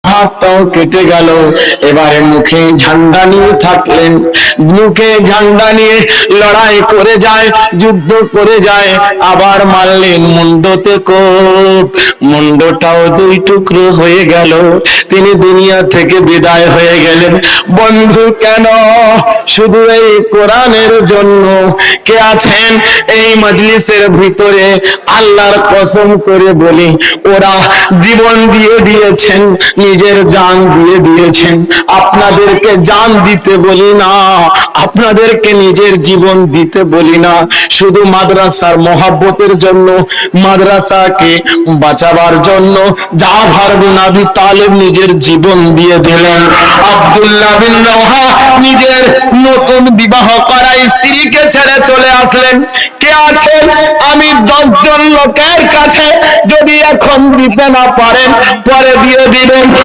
হাত পাও কেটে গেল, এবারে মুখে ঝান্ডা নিয়ে থাকলেন, মুখে ঝান্ডা নিয়ে লড়াই করে যায়, যুদ্ধ করে যায়, আবার মারলেন মুন্ডতে কোপ, মুন্ডটাও দুই টুকরো হয়ে গেল, তিনি দুনিয়া থেকে বিদায় হয়ে গেলেন। বন্ধু কেন? শুধু এই কোরআনের জন্য। কে আছেন এই মজলিসের ভিতরে? আল্লাহর কসম করে বলি, ওরা জীবন দিয়ে দিয়েছেন, নিজের জান দিয়ে দিয়েছেন। আপনাদেরকে জান দিতে বলি না, আপনাদেরকে নিজের জীবন দিতে বলি না, শুধু মাদ্রাসার মহব্বতের জন্য, মাদ্রাসাকে বাঁচাবার জন্য জাফর বিন আবি তালেব নিজের জীবন দিয়ে দিলেন। আব্দুল্লাহ বিন রওহা নিজের নতুন বিবাহ করা স্ত্রীকে ছেড়ে চলে আসলেন। কে আছেন? আমি 10 জন লোকের কাছে যদি এখন দিতে না পারেন, পরে দিয়ে দিবেন।